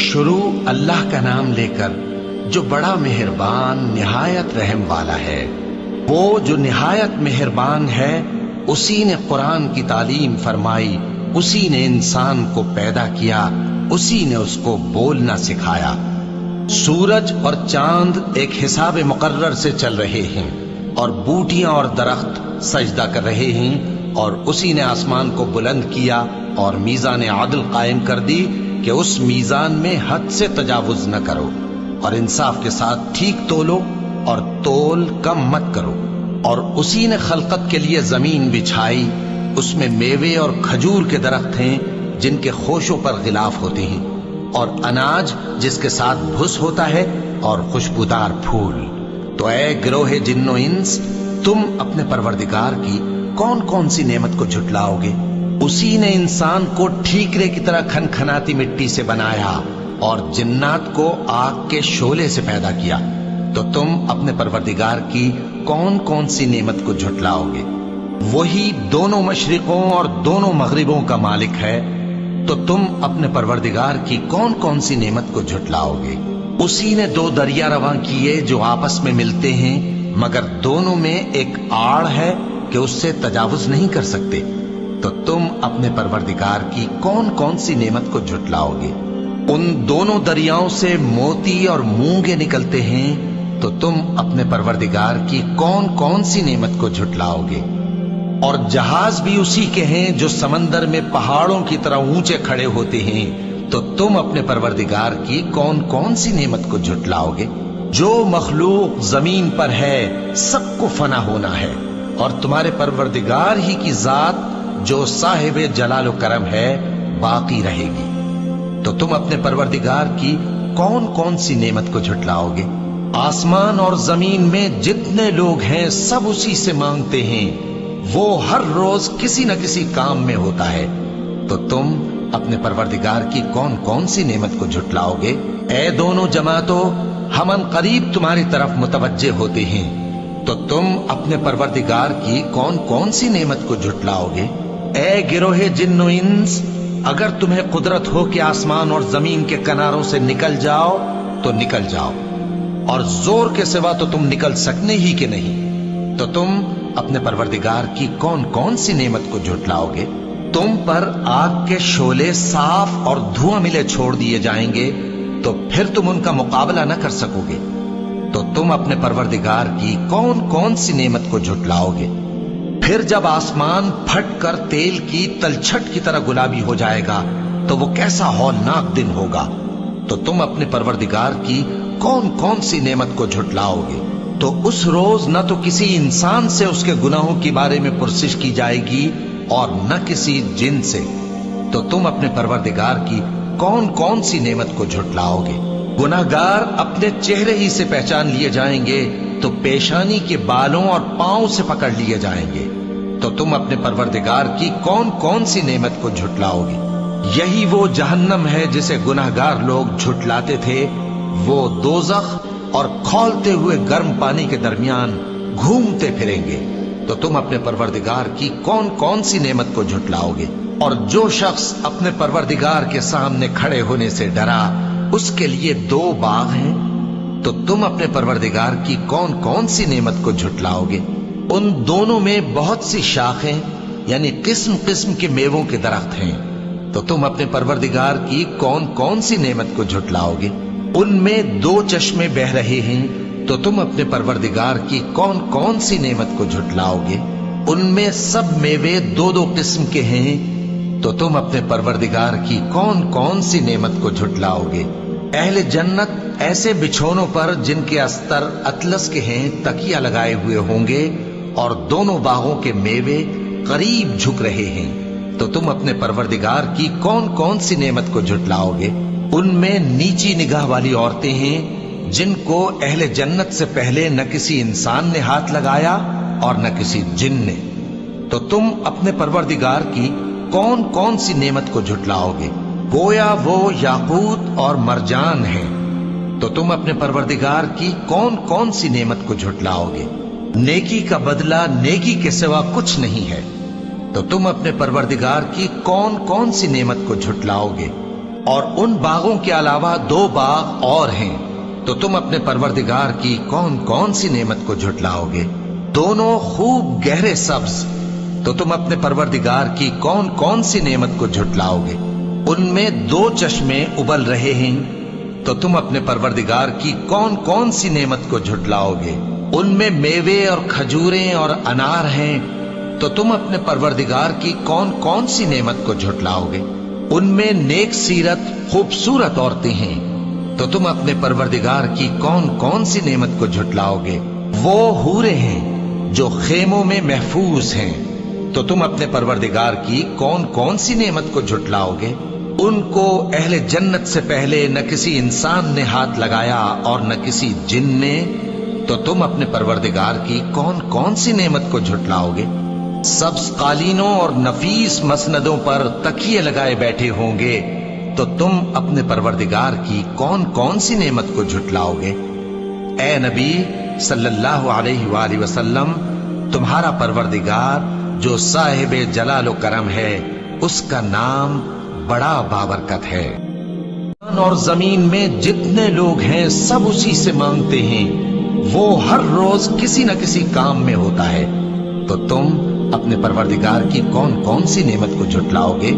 شروع اللہ کا نام لے کر جو بڑا مہربان نہایت رحم والا ہے۔ وہ جو نہایت مہربان ہے، اسی نے قرآن کی تعلیم فرمائی، اسی نے انسان کو پیدا کیا، اسی نے اس کو بولنا سکھایا۔ سورج اور چاند ایک حساب مقرر سے چل رہے ہیں، اور بوٹیاں اور درخت سجدہ کر رہے ہیں، اور اسی نے آسمان کو بلند کیا اور میزان عدل قائم کر دی کہ اس میزان میں حد سے تجاوز نہ کرو، اور انصاف کے ساتھ ٹھیک تولو اور تول کم مت کرو۔ اور اسی نے خلقت کے لیے زمین بچھائی، اس میں میوے اور کھجور کے درخت ہیں جن کے خوشوں پر غلاف ہوتے ہیں، اور اناج جس کے ساتھ بھس ہوتا ہے، اور خوشبودار پھول۔ تو اے گروہ جن و انس، تم اپنے پروردگار کی کون کون سی نعمت کو جھٹلاؤ گے؟ اسی نے انسان کو ٹھیکرے کی طرح کھنکھناتی مٹی سے بنایا اور جنات کو آگ کے شعلے سے پیدا کیا۔ تو تم اپنے پروردگار کی کون کون سی نعمت کو جھٹلاؤ گے؟ وہی دونوں مشرقوں اور دونوں مغربوں کا مالک ہے، تو تم اپنے پروردگار کی کون کون سی نعمت کو جھٹلاؤ گے؟ اسی نے دو دریا رواں کیے جو آپس میں ملتے ہیں، مگر دونوں میں ایک آڑ ہے کہ اس سے تجاوز نہیں کر سکتے۔ تو تم اپنے پروردگار کی کون کون سی نعمت کو جھٹلاؤ گے؟ ان دونوں دریاؤں سے موتی اور مونگے نکلتے ہیں، تو تم اپنے پروردگار کی کون کون سی نعمت کو جھٹلاؤ گے؟ اور جہاز بھی اسی کے ہیں جو سمندر میں پہاڑوں کی طرح اونچے کھڑے ہوتے ہیں، تو تم اپنے پروردگار کی کون کون سی نعمت کو جھٹلاؤ گے؟ جو مخلوق زمین پر ہے سب کو فنا ہونا ہے، اور تمہارے پروردگار ہی کی ذات جو صاحب جلال و کرم ہے باقی رہے گی۔ تو تم اپنے پروردگار کی کون کون سی نعمت کو جھٹلاؤ گے؟ آسمان اور زمین میں جتنے لوگ ہیں سب اسی سے مانگتے ہیں، وہ ہر روز کسی نہ کسی کام میں ہوتا ہے۔ تو تم اپنے پروردگار کی کون کون سی نعمت کو جھٹلاؤ گے؟ اے دونوں جماعتوں، ہم ان قریب تمہاری طرف متوجہ ہوتے ہیں، تو تم اپنے پروردگار کی کون کون سی نعمت کو جھٹلاؤ گے؟ اے گروہ جن و انس، اگر تمہیں قدرت ہو کہ آسمان اور زمین کے کناروں سے نکل جاؤ تو نکل جاؤ، اور زور کے سوا تو تم نکل سکنے ہی کہ نہیں، تو تم اپنے پروردگار کی کون کون سی نعمت کو جھٹلاؤ گے؟ تم پر آگ کے شعلے صاف اور دھواں ملے چھوڑ دیے جائیں گے، تو پھر تم ان کا مقابلہ نہ کر سکو گے۔ تو تم اپنے پروردگار کی کون کون سی نعمت کو جھٹلاؤ گے؟ پھر جب آسمان پھٹ کر تیل کی تلچھٹ کی طرح گلابی ہو جائے گا تو وہ کیسا ہولناک دن ہوگا۔ تو تم اپنے پروردگار کی کون کون سی نعمت کو جھٹلاؤ گے؟ تو اس روز نہ تو کسی انسان سے اس کے گناہوں کے بارے میں پرسش کی جائے گی اور نہ کسی جن سے۔ تو تم اپنے پروردگار کی کون کون سی نعمت کو جھٹلاؤ گے؟ گناہگار اپنے چہرے ہی سے پہچان لیے جائیں گے، تو پیشانی کے بالوں اور پاؤں سے پکڑ لیے جائیں گے۔ تو تم اپنے پروردگار کی کون کون سی نعمت کو جھٹلاؤ گے؟ یہی وہ جہنم ہے جسے گناہگار لوگ جھٹلاتے تھے، وہ دوزخ اور کھولتے ہوئے گرم پانی کے درمیان گھومتے پھریں گے۔ تو تم اپنے پروردگار کی کون کون سی نعمت کو جھٹلاؤ گے؟ اور جو شخص اپنے پروردگار کے سامنے کھڑے ہونے سے ڈرا، اس کے لیے دو باغ ہیں۔ تو تم اپنے پروردگار کی کون کون سی نعمت کو جھٹلاؤ گے؟ ان دونوں میں بہت سی شاخیں یعنی قسم قسم کے میووں کے درخت ہیں۔ تو تم اپنے پروردگار کی کون کون سی نعمت کو جھٹلاؤ گے؟ ان میں دو چشمے بہ رہے ہیں۔ تو تم اپنے پروردگار کی کون کون سی نعمت کو جھٹلاؤ گے؟ ان میں سب میوے دو دو قسم کے ہیں۔ تو تم اپنے پروردگار کی کون کون سی نعمت کو جھٹلاؤ گے؟ اہل جنت ایسے بچھونوں پر جن کے استر اطلس کے ہیں تکیہ لگائے ہوئے ہوں گے، اور دونوں باغوں کے میوے قریب جھک رہے ہیں۔ تو تم اپنے پروردگار کی کون کون سی نعمت کو جھٹلاؤ گے؟ ان میں نیچی نگاہ والی عورتیں ہیں جن کو اہل جنت سے پہلے نہ کسی انسان نے ہاتھ لگایا اور نہ کسی جن نے۔ تو تم اپنے پروردگار کی کون کون سی نعمت کو جھٹلاؤ گے؟ گویا وہ یاقوت اور مرجان ہیں۔ تو تم اپنے پروردگار کی کون کون سی نعمت کو جھٹلاؤ گے؟ نیکی کا بدلہ نیکی کے سوا کچھ نہیں ہے۔ تو تم اپنے پروردگار کی کون کون سی نعمت کو جھٹلاؤ گے؟ اور ان باغوں کے علاوہ 2 باغ اور ہیں، تو تم اپنے پروردگار کی کون کون سی نعمت کو جھٹلاؤ گے؟ دونوں خوب گہرے سبز، تو تم اپنے پروردگار کی کون کون سی نعمت کو جھٹلاؤ گے؟ ان میں 2 چشمے ابل رہے ہیں، تو تم اپنے پروردگار کی کون کون سی نعمت کو جھٹلاؤ گے؟ ان میں میوے اور کھجوریں اور انار ہیں، تو تم اپنے پروردگار کی کون کون سی نعمت کو جھٹلاؤ گے؟ ان میں نیک سیرت خوبصورت عورتیں ہیں، تو تم اپنے پروردگار کی کون کون سی نعمت کو جھٹلاؤ گے؟ وہ حوریں ہیں جو خیموں میں محفوظ ہیں، تو تم اپنے پروردگار کی کون کون سی نعمت کو جھٹلاؤ گے؟ ان کو اہل جنت سے پہلے نہ کسی انسان نے ہاتھ لگایا اور نہ کسی جن نے، تو تم اپنے پروردگار کی کون کون سی نعمت کو جھٹلاؤ گے؟ سبز قالینوں اور نفیس مسندوں پر تکیے لگائے بیٹھے ہوں گے، تو تم اپنے پروردگار کی کون کون سی نعمت کو جھٹلاؤ گے؟ اے نبی صلی اللہ علیہ وآلہ وسلم، تمہارا پروردگار جو صاحب جلال و کرم ہے، اس کا نام بڑا بابرکت ہے۔ اور زمین میں جتنے لوگ ہیں سب اسی سے مانگتے ہیں، وہ ہر روز کسی نہ کسی کام میں ہوتا ہے، تو تم اپنے پروردگار کی کون کون سی نعمت کو جھٹلاؤ گے؟